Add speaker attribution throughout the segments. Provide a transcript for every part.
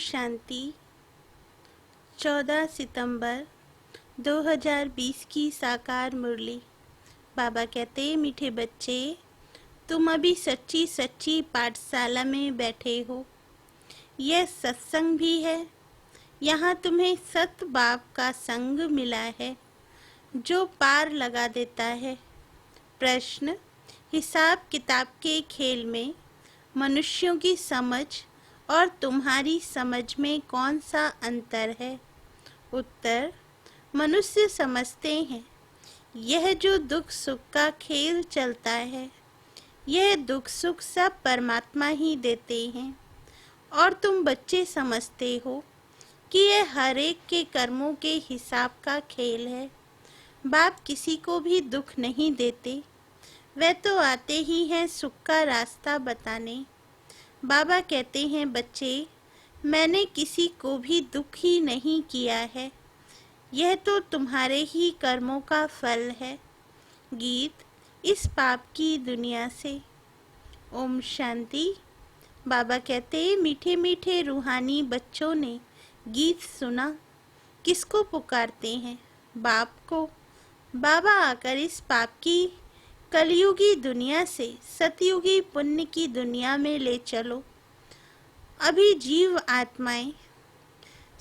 Speaker 1: शांति। 14 सितंबर 2020 की साकार मुरली। बाबा कहते, मीठे बच्चे, तुम अभी सच्ची सच्ची पाठशाला में बैठे हो। यह सत्संग भी है। यहाँ तुम्हें सत बाप का संग मिला है जो पार लगा देता है। प्रश्न: हिसाब किताब के खेल में मनुष्यों की समझ और तुम्हारी समझ में कौन सा अंतर है? उत्तर: मनुष्य समझते हैं यह जो दुख सुख का खेल चलता है, यह दुख सुख सब परमात्मा ही देते हैं, और तुम बच्चे समझते हो कि यह हर एक के कर्मों के हिसाब का खेल है। बाप किसी को भी दुख नहीं देते, वे तो आते ही हैं सुख का रास्ता बताने। बाबा कहते हैं, बच्चे, मैंने किसी को भी दुखी नहीं किया है, यह तो तुम्हारे ही कर्मों का फल है। गीत इस पाप की दुनिया से। ओम शांति। बाबा कहते, मीठे मीठे रूहानी बच्चों ने गीत सुना। किसको पुकारते हैं? बाप को। बाबा आकर इस पाप की कलयुगी दुनिया से सतयुगी पुण्य की दुनिया में ले चलो। अभी जीव आत्माएं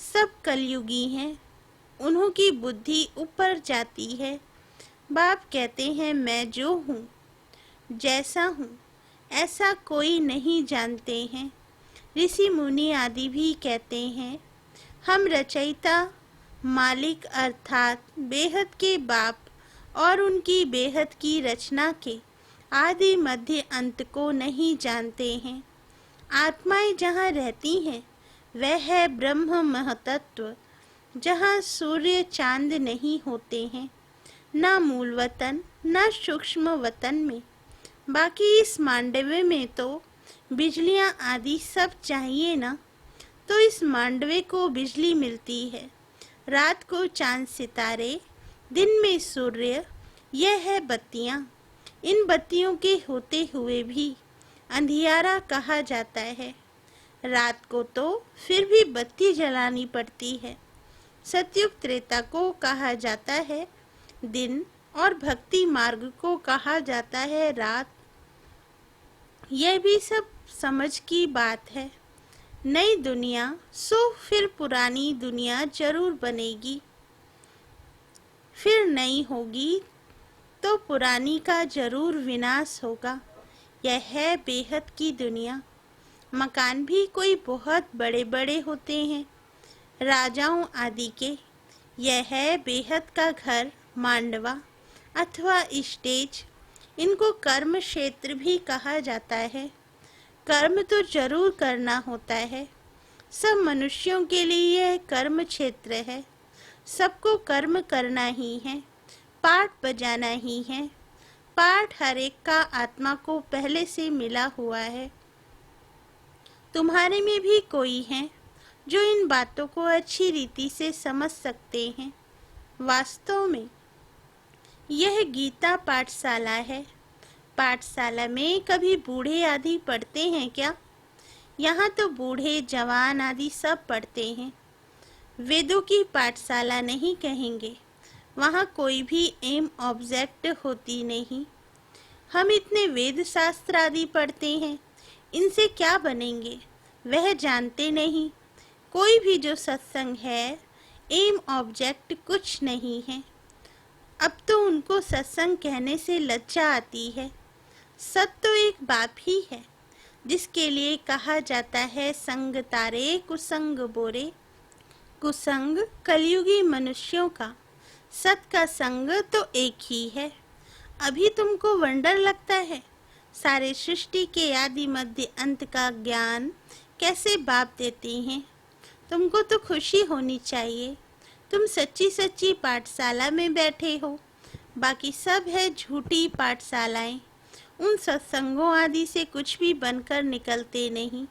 Speaker 1: सब कलयुगी हैं, उन्हों की बुद्धि ऊपर जाती है। बाप कहते हैं, मैं जो हूँ, जैसा हूँ, ऐसा कोई नहीं जानते हैं। ऋषि मुनि आदि भी कहते हैं, हम रचयिता मालिक अर्थात बेहद के बाप और उनकी बेहद की रचना के आदि मध्य अंत को नहीं जानते हैं। आत्माएं जहाँ रहती हैं वह है ब्रह्म महतत्व, जहाँ सूर्य चांद नहीं होते हैं, ना मूल वतन ना सूक्ष्म वतन में। बाकी इस मांडवे में तो बिजलियाँ आदि सब चाहिए ना, तो इस मांडवे को बिजली मिलती है। रात को चांद सितारे, दिन में सूर्य, यह है बत्तियाँ। इन बत्तियों के होते हुए भी अंधियारा कहा जाता है। रात को तो फिर भी बत्ती जलानी पड़ती है। सतयुग त्रेता को कहा जाता है दिन, और भक्ति मार्ग को कहा जाता है रात। यह भी सब समझ की बात है। नई दुनिया सो फिर पुरानी दुनिया जरूर बनेगी, फिर नई होगी तो पुरानी का जरूर विनाश होगा। यह है बेहद की दुनिया। मकान भी कोई बहुत बड़े बड़े होते हैं, राजाओं आदि के। यह है बेहद का घर, मांडवा अथवा स्टेज। इनको कर्म क्षेत्र भी कहा जाता है। कर्म तो जरूर करना होता है। सब मनुष्यों के लिए यह कर्म क्षेत्र है। सबको कर्म करना ही है, पाठ बजाना ही है। पाठ हर एक का आत्मा को पहले से मिला हुआ है। तुम्हारे में भी कोई है जो इन बातों को अच्छी रीति से समझ सकते हैं। वास्तव में यह गीता पाठशाला है। पाठशाला में कभी बूढ़े आदि पढ़ते हैं क्या? यहाँ तो बूढ़े जवान आदि सब पढ़ते हैं। वेदों की पाठशाला नहीं कहेंगे, वहाँ कोई भी एम ऑब्जेक्ट होती नहीं। हम इतने वेद शास्त्र आदि पढ़ते हैं, इनसे क्या बनेंगे वह जानते नहीं। कोई भी जो सत्संग है, एम ऑब्जेक्ट कुछ नहीं है। अब तो उनको सत्संग कहने से लज्जा आती है। सत तो एक बाप ही है, जिसके लिए कहा जाता है संग तारे कुसंग बोरे। कुसंग कलयुगी मनुष्यों का, सत का संग तो एक ही है। अभी तुमको वंडर लगता है सारे सृष्टि के आदि मध्य अंत का ज्ञान कैसे बाप देते हैं। तुमको तो खुशी होनी चाहिए, तुम सच्ची सच्ची पाठशाला में बैठे हो। बाकी सब है झूठी पाठशालाएं। उन सत्संगों आदि से कुछ भी बनकर निकलते नहीं।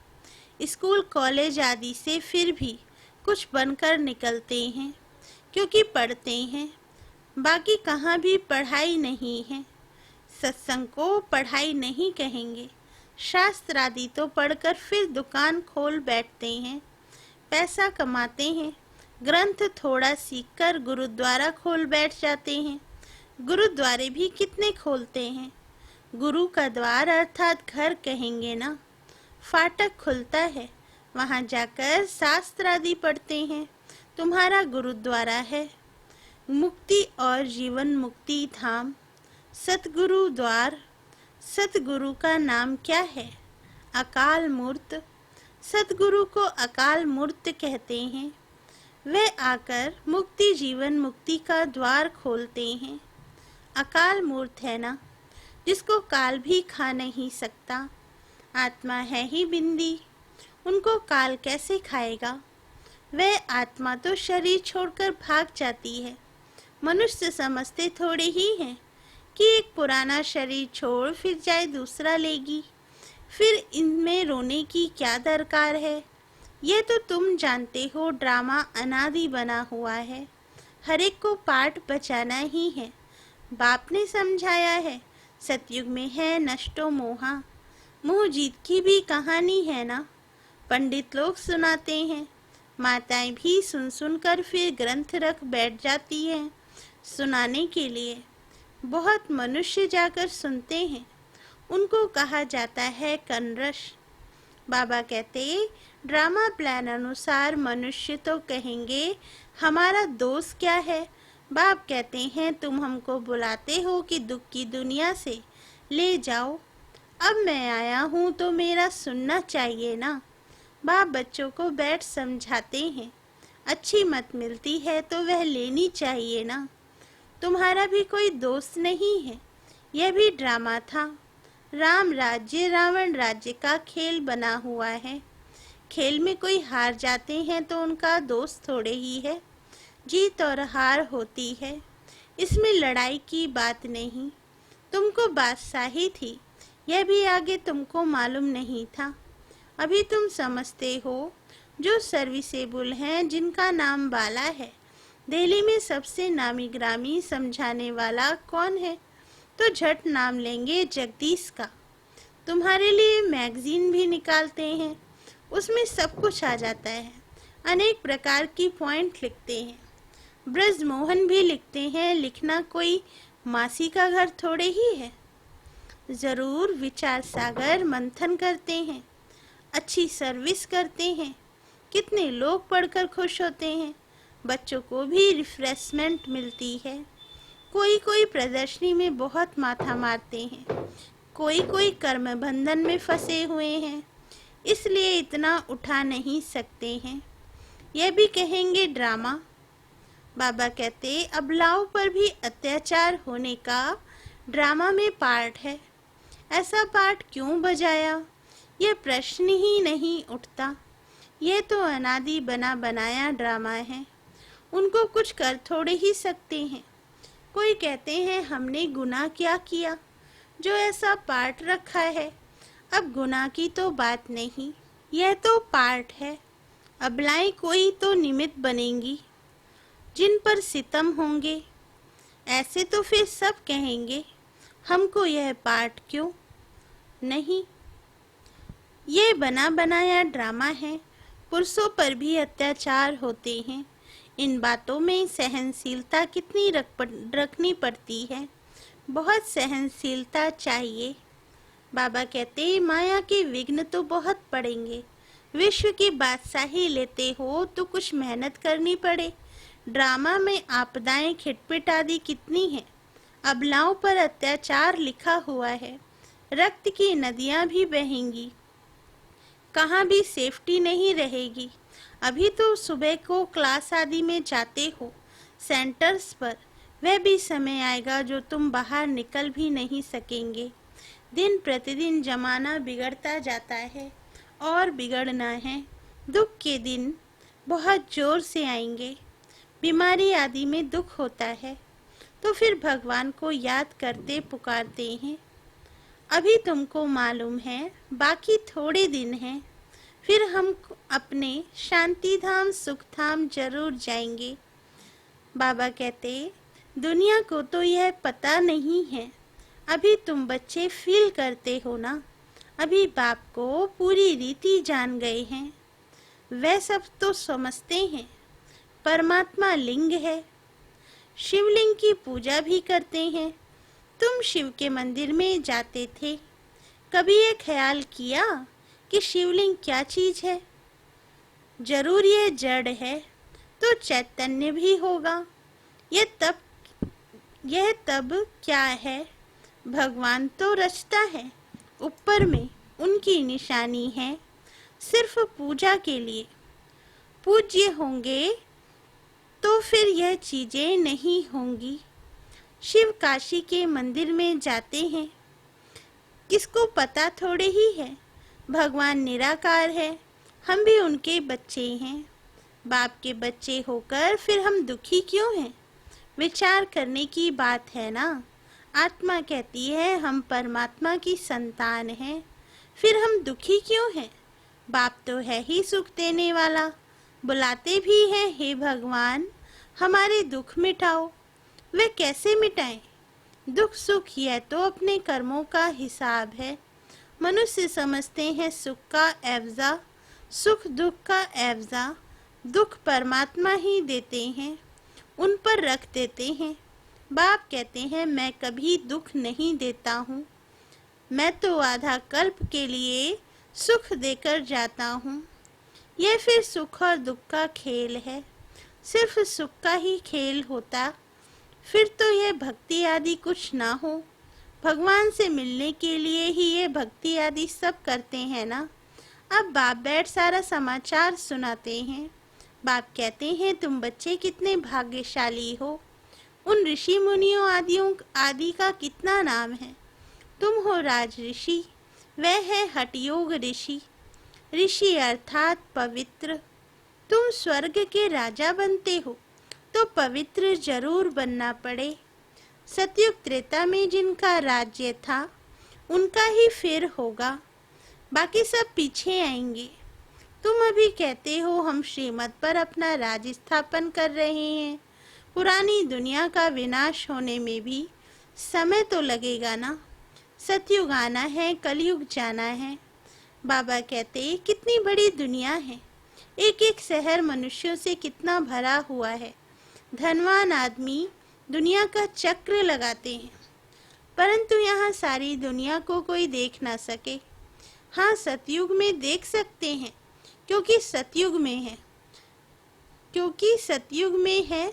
Speaker 1: स्कूल कॉलेज आदि से फिर भी कुछ बनकर निकलते हैं, क्योंकि पढ़ते हैं। बाकी कहाँ भी पढ़ाई नहीं है। सत्संग को पढ़ाई नहीं कहेंगे। शास्त्र आदि तो पढ़कर फिर दुकान खोल बैठते हैं। पैसा कमाते हैं, ग्रंथ थोड़ा सीखकर गुरुद्वारा खोल बैठ जाते हैं। गुरुद्वारे भी कितने खोलते हैं। गुरु का द्वार अर्थात घर कहेंगे ना। फाटक खुलता है, वहाँ जाकर शास्त्र आदि पढ़ते हैं। तुम्हारा गुरुद्वारा है। मुक्ति और जीवन मुक्ति धाम, सतगुरु द्वार। सतगुरु का नाम क्या है? अकाल मूर्त। सतगुरु को अकाल मूर्त कहते हैं। वे आकर मुक्ति जीवन मुक्ति का द्वार खोलते हैं। अकाल मूर्त है ना, जिसको काल भी खा नहीं सकता। आत्मा है ही बिंदी, उनको काल कैसे खाएगा। वह आत्मा तो शरीर छोड़कर भाग जाती है। मनुष्य समझते थोड़े ही हैं कि एक पुराना शरीर छोड़ फिर जाए दूसरा लेगी। फिर इनमें रोने की क्या दरकार है। ये तो तुम जानते हो, ड्रामा अनादि बना हुआ है। हर एक को पाठ बचाना ही है। बाप ने समझाया है, सतयुग में है नष्टो मोहा। मोह जीत की भी कहानी है ना। पंडित लोग सुनाते हैं, माताएं भी सुन सुनकर फिर ग्रंथ रख बैठ जाती हैं सुनाने के लिए। बहुत मनुष्य जाकर सुनते हैं, उनको कहा जाता है कनरश। बाबा कहते, ड्रामा प्लान अनुसार मनुष्य तो कहेंगे हमारा दोष क्या है। बाप कहते हैं, तुम हमको बुलाते हो कि दुख की दुनिया से ले जाओ। अब मैं आया हूँ तो मेरा सुनना चाहिए ना। बाप बच्चों को बैठ समझाते हैं, अच्छी मत मिलती है तो वह लेनी चाहिए ना। तुम्हारा भी कोई दोस्त नहीं है, यह भी ड्रामा था। राम राज्य रावण राज्य का खेल बना हुआ है। खेल में कोई हार जाते हैं तो उनका दोस्त थोड़े ही है। जीत और हार होती है, इसमें लड़ाई की बात नहीं। तुमको बादशाही थी, यह भी आगे तुमको मालूम नहीं था। अभी तुम समझते हो। जो सर्विसेबल हैं, जिनका नाम बाला है। दिल्ली में सबसे नामी ग्रामी समझाने वाला कौन है? तो झट नाम लेंगे जगदीश का। तुम्हारे लिए मैगजीन भी निकालते हैं, उसमें सब कुछ आ जाता है। अनेक प्रकार की पॉइंट लिखते हैं। ब्रजमोहन भी लिखते हैं। लिखना कोई मासी का घर थोड़े ही है। जरूर विचार सागर मंथन करते हैं, अच्छी सर्विस करते हैं। कितने लोग पढ़कर खुश होते हैं। बच्चों को भी रिफ्रेशमेंट मिलती है। कोई कोई प्रदर्शनी में बहुत माथा मारते हैं, कोई कोई कर्म बंधन में फंसे हुए हैं, इसलिए इतना उठा नहीं सकते हैं। यह भी कहेंगे ड्रामा। बाबा कहते, अबलाओं पर भी अत्याचार होने का ड्रामा में पार्ट है। ऐसा पार्ट क्यों बजाया, यह प्रश्न ही नहीं उठता। यह तो अनादि बना बनाया ड्रामा है, उनको कुछ कर थोड़े ही सकते हैं। कोई कहते हैं हमने गुनाह क्या किया जो ऐसा पार्ट रखा है। अब गुनाह की तो बात नहीं, यह तो पार्ट है। अबलाएं कोई तो निमित्त बनेंगी जिन पर सितम होंगे। ऐसे तो फिर सब कहेंगे हमको यह पार्ट क्यों नहीं। ये बना बनाया ड्रामा है। पुरुषों पर भी अत्याचार होते हैं। इन बातों में सहनशीलता कितनी रखनी पड़ती है। बहुत सहनशीलता चाहिए। बाबा कहते, माया के विघ्न तो बहुत पड़ेंगे। विश्व की बादशाही लेते हो तो कुछ मेहनत करनी पड़े। ड्रामा में आपदाएं खिटपिट आदि कितनी हैं। अबलाओं पर अत्याचार लिखा हुआ है। रक्त की नदियां भी बहेंगी, कहाँ भी सेफ्टी नहीं रहेगी। अभी तो सुबह को क्लास आदि में जाते हो सेंटर्स पर, वह भी समय आएगा जो तुम बाहर निकल भी नहीं सकेंगे। दिन प्रतिदिन जमाना बिगड़ता जाता है और बिगड़ना है। दुख के दिन बहुत जोर से आएंगे। बीमारी आदि में दुख होता है तो फिर भगवान को याद करते पुकारते हैं। अभी तुमको मालूम है, बाकी थोड़े दिन हैं, फिर हम अपने शांति धाम सुख धाम जरूर जाएंगे। बाबा कहते, दुनिया को तो यह पता नहीं है। अभी तुम बच्चे फील करते हो ना, अभी बाप को पूरी रीति जान गए हैं। वह सब तो समझते हैं परमात्मा लिंग है, शिवलिंग की पूजा भी करते हैं। तुम शिव के मंदिर में जाते थे, कभी ये ख्याल किया कि शिवलिंग क्या चीज है? जरूर ये जड़ है तो चैतन्य भी होगा। यह तब क्या है? भगवान तो रचता है, ऊपर में उनकी निशानी है, सिर्फ पूजा के लिए। पूज्य होंगे तो फिर यह चीजें नहीं होंगी। शिव काशी के मंदिर में जाते हैं, किसको पता थोड़े ही है भगवान निराकार है, हम भी उनके बच्चे हैं। बाप के बच्चे होकर फिर हम दुखी क्यों हैं? विचार करने की बात है ना। आत्मा कहती है हम परमात्मा की संतान हैं, फिर हम दुखी क्यों हैं? बाप तो है ही सुख देने वाला, बुलाते भी हैं, हे भगवान हमारे दुख मिटाओ। वे कैसे मिटाएं? दुख सुख यह तो अपने कर्मों का हिसाब है। मनुष्य समझते हैं सुख का एवजा, सुख दुख का एवजा। दुख परमात्मा ही देते हैं, उन पर रख देते हैं। बाप कहते हैं मैं कभी दुख नहीं देता हूँ, मैं तो आधा कल्प के लिए सुख देकर जाता हूँ। यह फिर सुख और दुख का खेल है। सिर्फ सुख का ही खेल होता फिर तो यह भक्ति आदि कुछ ना हो। भगवान से मिलने के लिए ही ये भक्ति आदि सब करते हैं ना। अब बाप बैठ सारा समाचार सुनाते हैं। बाप कहते हैं तुम बच्चे कितने भाग्यशाली हो। उन ऋषि मुनियों आदि का कितना नाम है। तुम हो राज ऋषि, वह है हठयोग ऋषि। ऋषि अर्थात पवित्र। तुम स्वर्ग के राजा बनते हो तो पवित्र जरूर बनना पड़े। सतयुग त्रेता में जिनका राज्य था उनका ही फिर होगा, बाकी सब पीछे आएंगे। तुम अभी कहते हो हम श्रीमत पर अपना राज स्थापन कर रहे हैं। पुरानी दुनिया का विनाश होने में भी समय तो लगेगा ना। सतयुग आना है, कलयुग जाना है। बाबा कहते कितनी बड़ी दुनिया है, एक एक शहर मनुष्यों से कितना भरा हुआ है। धनवान आदमी दुनिया का चक्र लगाते हैं, परंतु यहाँ सारी दुनिया को कोई देख ना सके। हाँ, सतयुग में देख सकते हैं, क्योंकि सतयुग में है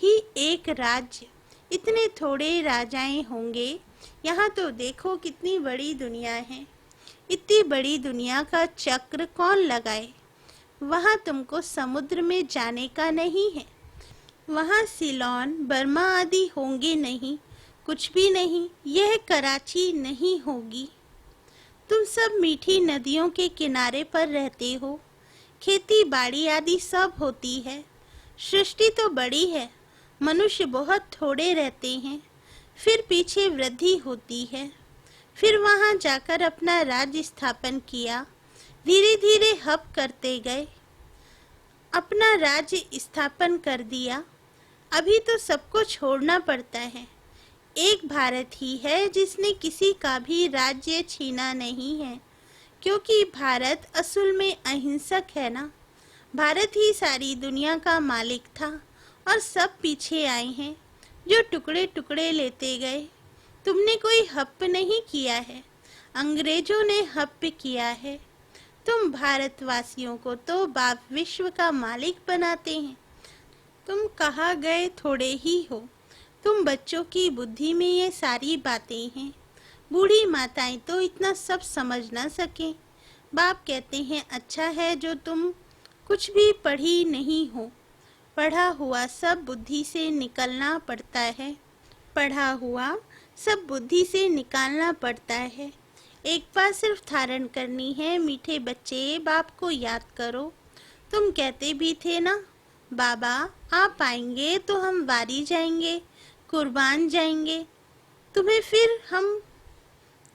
Speaker 1: ही एक राज्य। इतने थोड़े राजाएं होंगे। यहाँ तो देखो कितनी बड़ी दुनिया है। इतनी बड़ी दुनिया का चक्र कौन लगाए? वहाँ तुमको समुद्र में जाने का नहीं है। वहाँ सिलोन, बर्मा आदि होंगे नहीं, कुछ भी नहीं। यह कराची नहीं होगी। तुम सब मीठी नदियों के किनारे पर रहते हो, खेती बाड़ी आदि सब होती है। सृष्टि तो बड़ी है, मनुष्य बहुत थोड़े रहते हैं, फिर पीछे वृद्धि होती है। फिर वहाँ जाकर अपना राज्य स्थापन किया, धीरे धीरे हब करते गए, अपना राज्य स्थापन कर दिया। अभी तो सबको छोड़ना पड़ता है। एक भारत ही है जिसने किसी का भी राज्य छीना नहीं है, क्योंकि भारत असल में अहिंसक है ना। भारत ही सारी दुनिया का मालिक था और सब पीछे आए हैं जो टुकड़े टुकड़े लेते गए। तुमने कोई हप नहीं किया है, अंग्रेजों ने हप किया है। तुम भारतवासियों को तो बाप विश्व का मालिक बनाते हैं। तुम कहाँ गए थोड़े ही हो। तुम बच्चों की बुद्धि में ये सारी बातें हैं। बूढ़ी माताएं तो इतना सब समझ ना सकें। बाप कहते हैं अच्छा है जो तुम कुछ भी पढ़ी नहीं हो। पढ़ा हुआ सब बुद्धि से निकलना पड़ता है। पढ़ा हुआ सब बुद्धि से निकालना पड़ता है। एक बात सिर्फ धारण करनी है, मीठे बच्चे बाप को याद करो। तुम कहते भी थे ना बाबा आप आएंगे तो हम वारी जाएंगे, कुर्बान जाएंगे।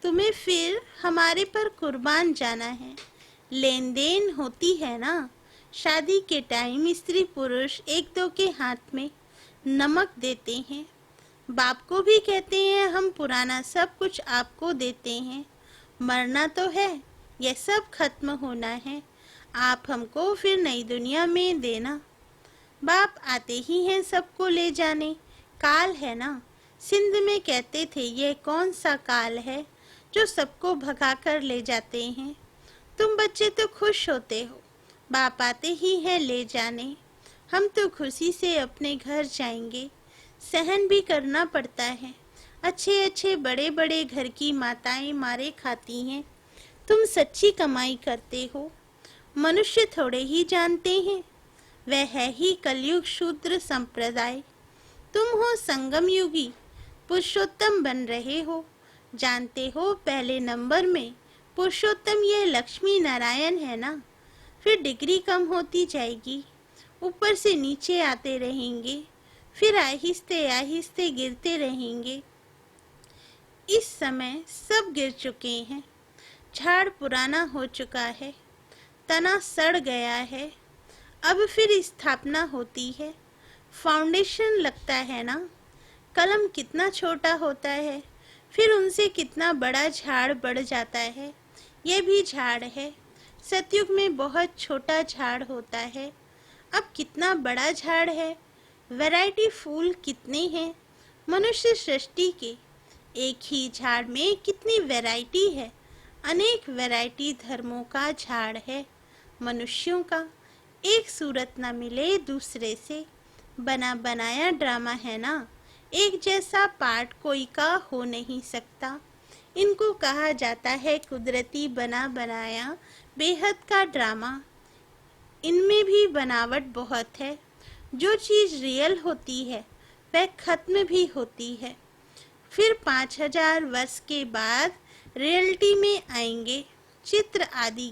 Speaker 1: तुम्हें फिर हमारे पर कुर्बान जाना है। लेन देन होती है ना। शादी के टाइम स्त्री पुरुष एक दो के हाथ में नमक देते हैं। बाप को भी कहते हैं हम पुराना सब कुछ आपको देते हैं। मरना तो है, यह सब खत्म होना है। आप हमको फिर नई दुनिया में देना। बाप आते ही हैं सबको ले जाने, काल है ना। सिंध में कहते थे यह कौन सा काल है जो सबको भगा कर ले जाते हैं। तुम बच्चे तो खुश होते हो, बाप आते ही हैं ले जाने। हम तो खुशी से अपने घर जाएंगे, सहन भी करना पड़ता है। अच्छे अच्छे बड़े बड़े घर की माताएं मारे खाती हैं। तुम सच्ची कमाई करते हो, मनुष्य थोड़े ही जानते हैं। वह है ही कलयुग शूद्र संप्रदाय। तुम हो संगम युगी, पुरुषोत्तम बन रहे हो। जानते हो पहले नंबर में पुरुषोत्तम ये लक्ष्मी नारायण है ना। फिर डिग्री कम होती जाएगी, ऊपर से नीचे आते रहेंगे, फिर आहिस्ते आहिस्ते गिरते रहेंगे। इस समय सब गिर चुके हैं। झाड़ पुराना हो चुका है, तना सड़ गया है। अब फिर स्थापना होती है, फाउंडेशन लगता है ना। कलम कितना छोटा होता है, फिर उनसे कितना बड़ा झाड़ बढ़ जाता है। यह भी झाड़ है। सतयुग में बहुत छोटा झाड़ होता है, अब कितना बड़ा झाड़ है। वैरायटी फूल कितने हैं मनुष्य सृष्टि के। एक ही झाड़ में कितनी वैरायटी है। अनेक वैरायटी धर्मों का झाड़ है मनुष्यों का। एक सूरत न मिले दूसरे से, बना बनाया ड्रामा है ना। एक जैसा पार्ट कोई का हो नहीं सकता। इनको कहा जाता है कुदरती बना बनाया बेहद का ड्रामा। इनमें भी बनावट बहुत है। जो चीज़ रियल होती है वह खत्म भी होती है। फिर 5000 वर्ष के बाद रियलिटी में आएंगे। चित्र आदि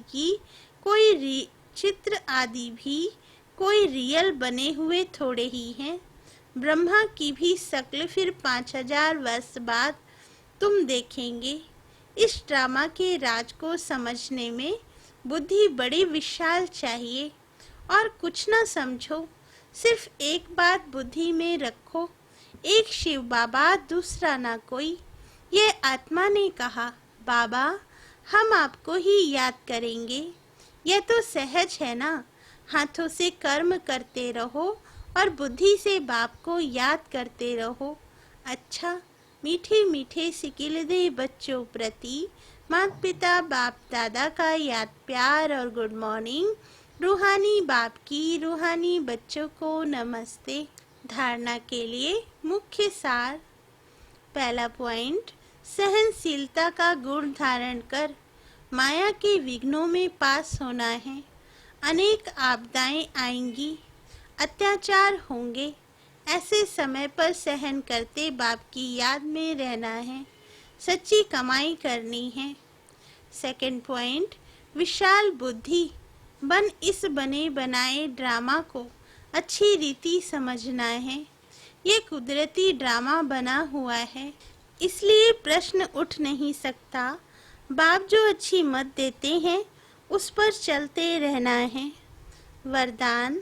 Speaker 1: भी कोई रियल बने हुए थोड़े ही हैं। ब्रह्मा की भी शक्ल फिर 5000 वर्ष बाद तुम देखेंगे। इस ड्रामा के राज को समझने में बुद्धि बड़ी विशाल चाहिए। और कुछ ना समझो, सिर्फ एक बात बुद्धि में रखो, एक शिव बाबा दूसरा ना कोई। ये आत्मा ने कहा, बाबा हम आपको ही याद करेंगे। यह तो सहज है ना। हाथों से कर्म करते रहो और बुद्धि से बाप को याद करते रहो। अच्छा, मीठे मीठे सिकिल दे बच्चों प्रति माता पिता बाप दादा का याद प्यार और गुड मॉर्निंग। रूहानी बाप की रूहानी बच्चों को नमस्ते। धारणा के लिए मुख्य सार। पहला पॉइंट, सहनशीलता का गुण धारण कर माया के विघ्नों में पास होना है। अनेक आपदाएं आएंगी, अत्याचार होंगे। ऐसे समय पर सहन करते बाप की याद में रहना है। सच्ची कमाई करनी है। सेकंड पॉइंट, विशाल बुद्धि बन इस बने बनाए ड्रामा को अच्छी रीति समझना है। ये कुदरती ड्रामा बना हुआ है, इसलिए प्रश्न उठ नहीं सकता। बाप जो अच्छी मत देते हैं उस पर चलते रहना है। वरदान,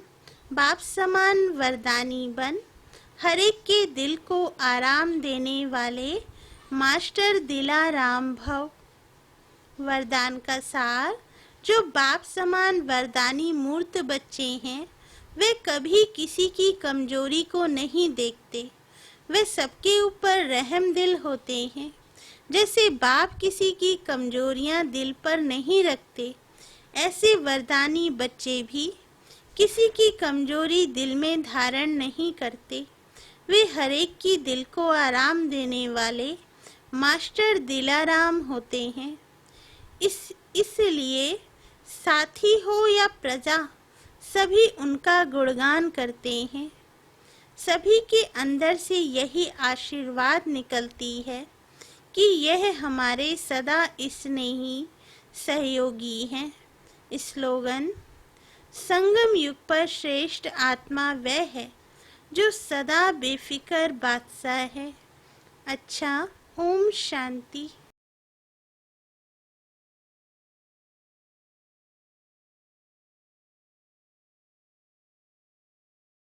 Speaker 1: बाप समान वरदानी बन, हर एक के दिल को आराम देने वाले मास्टर दिलाराम भव। वरदान का सार, जो बाप समान वरदानी मूर्त बच्चे हैं वे कभी किसी की कमजोरी को नहीं देखते। वे सबके ऊपर रहम दिल होते हैं। जैसे बाप किसी की कमजोरियां दिल पर नहीं रखते, ऐसे वरदानी बच्चे भी किसी की कमजोरी दिल में धारण नहीं करते। वे हर एक की दिल को आराम देने वाले मास्टर दिलाराम होते हैं। इसलिए साथी हो या प्रजा, सभी उनका गुणगान करते हैं। सभी के अंदर से यही आशीर्वाद निकलती है कि यह हमारे सदा स्नेही सहयोगी हैं। स्लोगन, संगम युग पर श्रेष्ठ आत्मा वह है जो सदा बेफिक्र बादशाह है। अच्छा, ओम शांति।